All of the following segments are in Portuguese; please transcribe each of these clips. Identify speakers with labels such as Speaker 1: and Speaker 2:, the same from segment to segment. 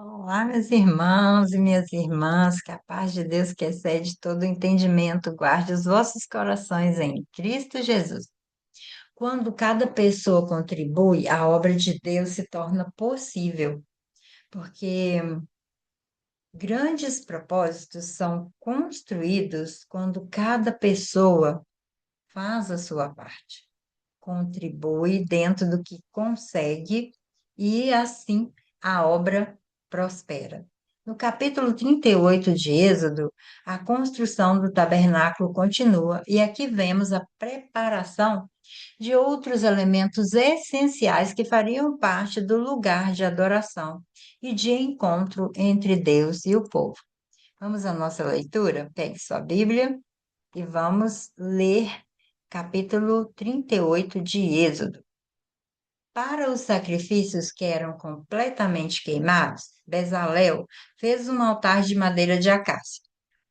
Speaker 1: Olá, meus irmãos e minhas irmãs, que a paz de Deus que excede todo entendimento, guarde os vossos corações em Cristo Jesus. Quando cada pessoa contribui, a obra de Deus se torna possível, porque grandes propósitos são construídos quando cada pessoa faz a sua parte, contribui dentro do que consegue e assim a obra prospera. No capítulo 38 de Êxodo, a construção do tabernáculo continua e aqui vemos a preparação de outros elementos essenciais que fariam parte do lugar de adoração e de encontro entre Deus e o povo. Vamos à nossa leitura? Pegue sua Bíblia e vamos ler capítulo 38 de Êxodo. Para os sacrifícios que eram completamente queimados, Bezalel fez um altar de madeira de acácia.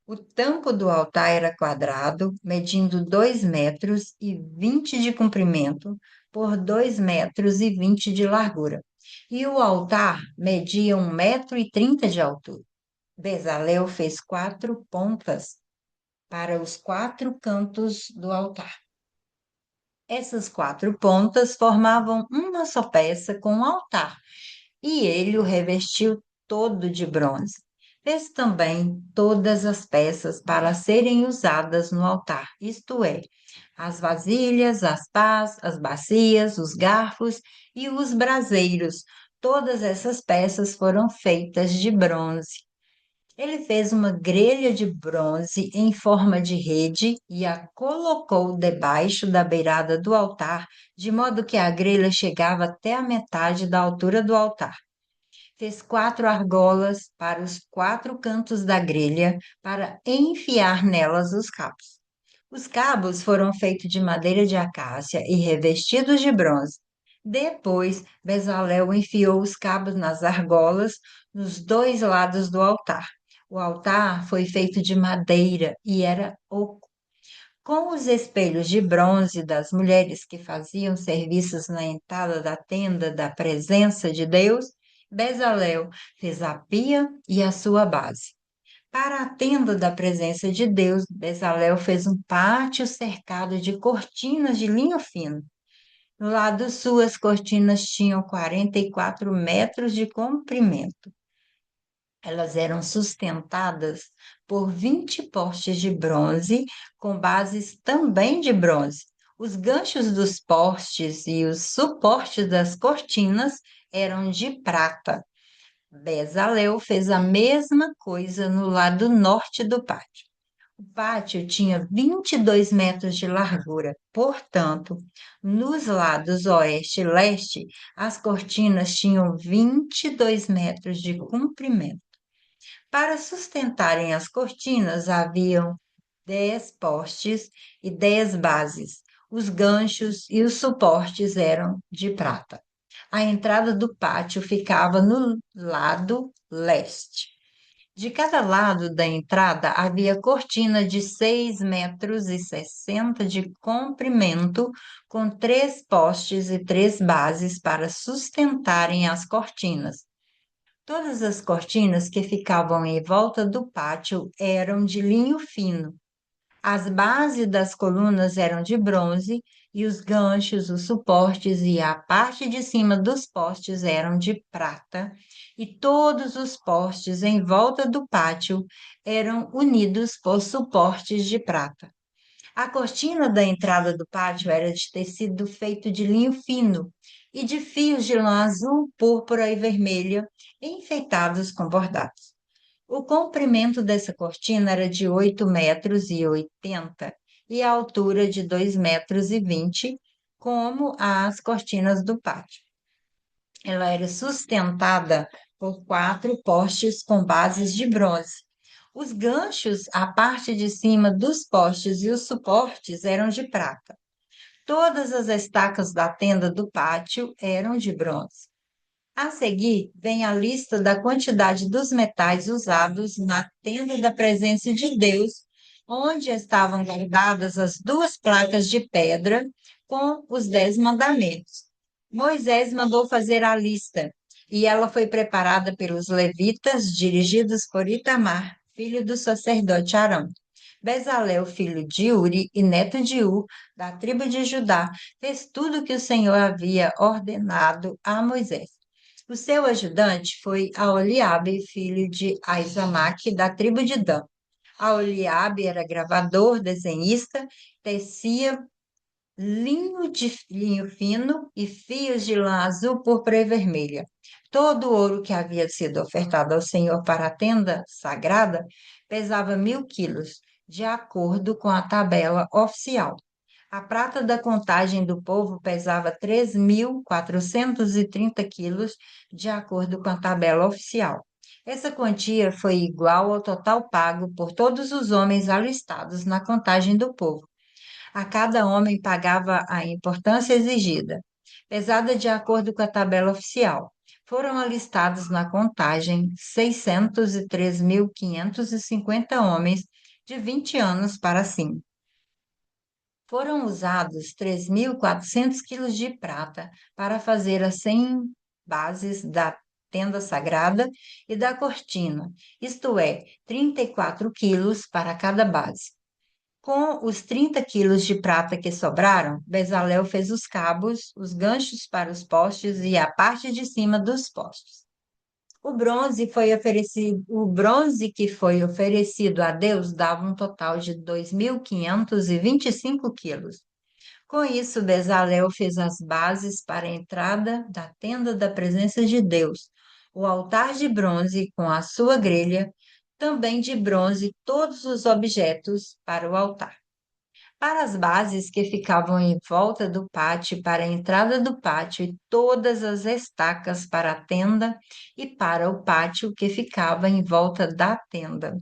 Speaker 1: O tampo do altar era quadrado, medindo 2,20 m de comprimento por 2,20 m de largura. E o altar media 1,30 m de altura. Bezalel fez 4 pontas para os 4 cantos do altar. Essas 4 pontas formavam uma só peça com o altar, e ele o revestiu todo de bronze. Fez também todas as peças para serem usadas no altar, isto é, as vasilhas, as pás, as bacias, os garfos e os braseiros. Todas essas peças foram feitas de bronze. Ele fez uma grelha de bronze em forma de rede e a colocou debaixo da beirada do altar, de modo que a grelha chegava até a metade da altura do altar. Fez 4 argolas para os 4 cantos da grelha, para enfiar nelas os cabos. Os cabos foram feitos de madeira de acácia e revestidos de bronze. Depois, Bezalel enfiou os cabos nas argolas nos dois lados do altar. O altar foi feito de madeira e era oco. Com os espelhos de bronze das mulheres que faziam serviços na entrada da tenda da presença de Deus, Bezalel fez a pia e a sua base. Para a tenda da presença de Deus, Bezalel fez um pátio cercado de cortinas de linho fino. No lado sul, as cortinas tinham 44 metros de comprimento. Elas eram sustentadas por 20 postes de bronze, com bases também de bronze. Os ganchos dos postes e os suportes das cortinas eram de prata. Bezalel fez a mesma coisa no lado norte do pátio. O pátio tinha 22 metros de largura, portanto, nos lados oeste e leste, as cortinas tinham 22 metros de comprimento. Para sustentarem as cortinas, haviam 10 postes e 10 bases. Os ganchos e os suportes eram de prata. A entrada do pátio ficava no lado leste. De cada lado da entrada havia cortina de 6,60 m de comprimento, com 3 postes e 3 bases para sustentarem as cortinas. Todas as cortinas que ficavam em volta do pátio eram de linho fino. As bases das colunas eram de bronze e os ganchos, os suportes e a parte de cima dos postes eram de prata, e todos os postes em volta do pátio eram unidos por suportes de prata. A cortina da entrada do pátio era de tecido feito de linho fino e de fios de lã azul, púrpura e vermelha, enfeitados com bordados. O comprimento dessa cortina era de 8,80 m e a altura de 2,20 m, como as cortinas do pátio. Ela era sustentada por 4 postes com bases de bronze. Os ganchos, a parte de cima dos postes e os suportes eram de prata. Todas as estacas da tenda do pátio eram de bronze. A seguir, vem a lista da quantidade dos metais usados na tenda da presença de Deus, onde estavam guardadas as 2 placas de pedra com os 10 mandamentos. Moisés mandou fazer a lista e ela foi preparada pelos levitas, dirigidos por Itamar, filho do sacerdote Arão. Bezalel, filho de Uri e neto de Ur, da tribo de Judá, fez tudo o que o Senhor havia ordenado a Moisés. O seu ajudante foi Aholiabe, filho de Aizamaque, da tribo de Dan. Aholiabe era gravador, desenhista, tecia linho fino e fios de lã azul púrpura e vermelha. Todo o ouro que havia sido ofertado ao Senhor para a tenda sagrada pesava 1.000 quilos, de acordo com a tabela oficial. A prata da contagem do povo pesava 3.430 quilos, de acordo com a tabela oficial. Essa quantia foi igual ao total pago por todos os homens alistados na contagem do povo. A cada homem pagava a importância exigida, pesada de acordo com a tabela oficial. Foram alistados na contagem 603.550 homens de 20 anos para cima. Foram usados 3.400 quilos de prata para fazer as 100 bases da tenda sagrada e da cortina, isto é, 34 quilos para cada base. Com os 30 quilos de prata que sobraram, Bezalel fez os cabos, os ganchos para os postes e a parte de cima dos postes. O bronze que foi oferecido a Deus dava um total de 2.525 quilos. Com isso, Bezalel fez as bases para a entrada da tenda da presença de Deus, o altar de bronze com a sua grelha, também de bronze todos os objetos para o altar. Para as bases que ficavam em volta do pátio, para a entrada do pátio e todas as estacas para a tenda e para o pátio que ficava em volta da tenda.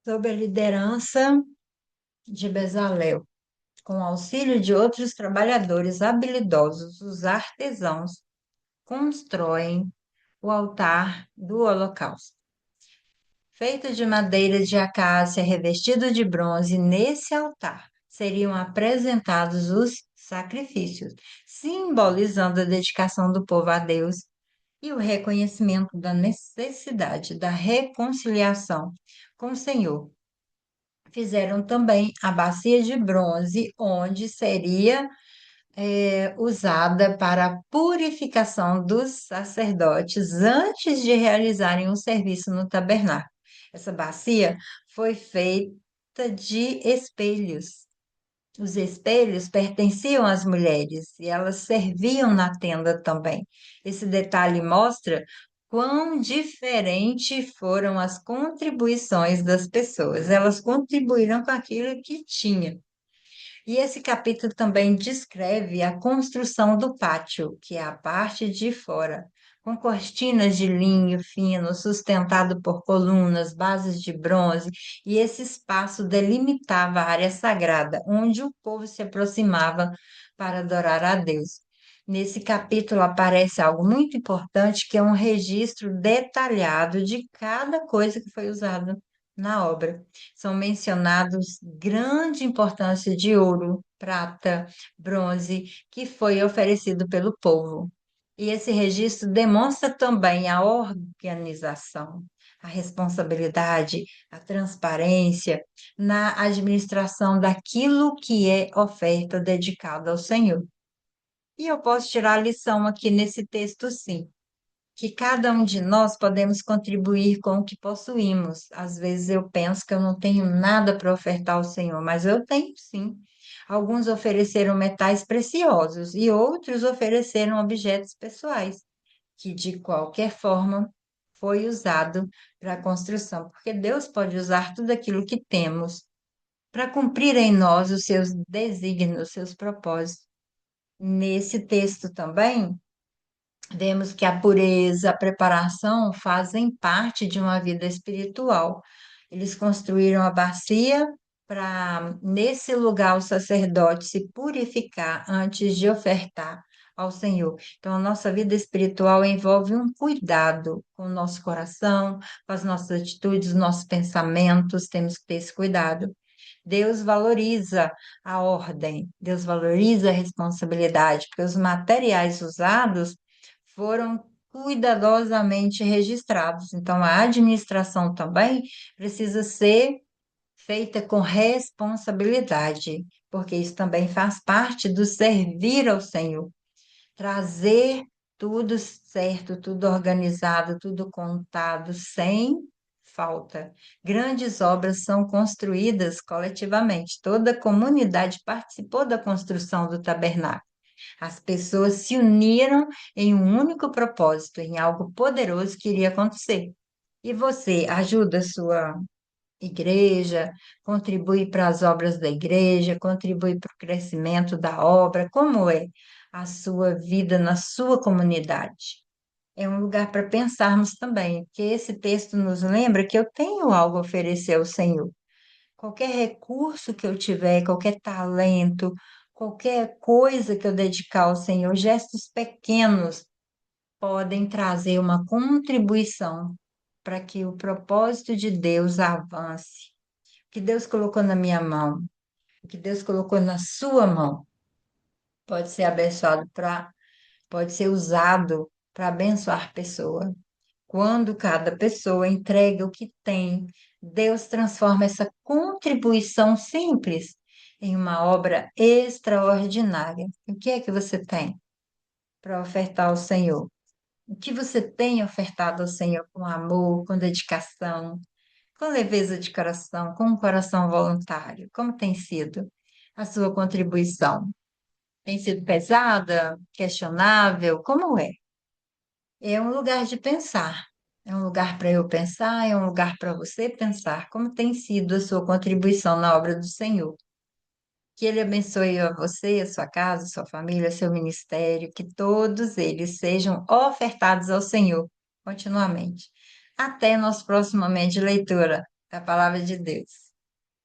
Speaker 1: Sob a liderança de Bezalel, com o auxílio de outros trabalhadores habilidosos, os artesãos constroem o altar do holocausto. Feito de madeira de acácia, revestido de bronze, nesse altar seriam apresentados os sacrifícios, simbolizando a dedicação do povo a Deus e o reconhecimento da necessidade da reconciliação com o Senhor. Fizeram também a bacia de bronze, onde seria usada para a purificação dos sacerdotes antes de realizarem o serviço no tabernáculo. Essa bacia foi feita de espelhos. Os espelhos pertenciam às mulheres e elas serviam na tenda também. Esse detalhe mostra quão diferente foram as contribuições das pessoas. Elas contribuíram com aquilo que tinham. E esse capítulo também descreve a construção do pátio, que é a parte de fora, com cortinas de linho fino, sustentado por colunas, bases de bronze, e esse espaço delimitava a área sagrada, onde o povo se aproximava para adorar a Deus. Nesse capítulo aparece algo muito importante, que é um registro detalhado de cada coisa que foi usada na obra. São mencionados grande importância de ouro, prata, bronze, que foi oferecido pelo povo. E esse registro demonstra também a organização, a responsabilidade, a transparência na administração daquilo que é oferta dedicada ao Senhor. E eu posso tirar a lição aqui nesse texto, sim, que cada um de nós podemos contribuir com o que possuímos. Às vezes eu penso que eu não tenho nada para ofertar ao Senhor, mas eu tenho sim. Alguns ofereceram metais preciosos e outros ofereceram objetos pessoais, que de qualquer forma foi usado para a construção, porque Deus pode usar tudo aquilo que temos para cumprir em nós os seus desígnios, os seus propósitos. Nesse texto também, vemos que a pureza, a preparação fazem parte de uma vida espiritual. Eles construíram a bacia para, nesse lugar, o sacerdote se purificar antes de ofertar ao Senhor. Então, a nossa vida espiritual envolve um cuidado com o nosso coração, com as nossas atitudes, os nossos pensamentos, temos que ter esse cuidado. Deus valoriza a ordem, Deus valoriza a responsabilidade, porque os materiais usados foram cuidadosamente registrados. Então, a administração também precisa ser feita com responsabilidade, porque isso também faz parte do servir ao Senhor. Trazer tudo certo, tudo organizado, tudo contado, sem falta. Grandes obras são construídas coletivamente. Toda a comunidade participou da construção do tabernáculo. As pessoas se uniram em um único propósito, em algo poderoso que iria acontecer. E você ajuda a sua igreja, contribui para as obras da igreja, contribui para o crescimento da obra? Como é a sua vida na sua comunidade? É um lugar para pensarmos também, que esse texto nos lembra que eu tenho algo a oferecer ao Senhor. Qualquer recurso que eu tiver, qualquer talento, qualquer coisa que eu dedicar ao Senhor, gestos pequenos podem trazer uma contribuição para que o propósito de Deus avance. O que Deus colocou na minha mão, o que Deus colocou na sua mão, pode ser abençoado pode ser usado para abençoar pessoa. Quando cada pessoa entrega o que tem, Deus transforma essa contribuição simples em uma obra extraordinária. O que é que você tem para ofertar ao Senhor? O que você tem ofertado ao Senhor com amor, com dedicação, com leveza de coração, com um coração voluntário? Como tem sido a sua contribuição? Tem sido pesada, questionável? Como é? É um lugar de pensar. É um lugar para eu pensar, é um lugar para você pensar como tem sido a sua contribuição na obra do Senhor. Que Ele abençoe a você, a sua casa, a sua família, seu ministério, que todos eles sejam ofertados ao Senhor continuamente. Até nosso próximo momento de leitura da Palavra de Deus.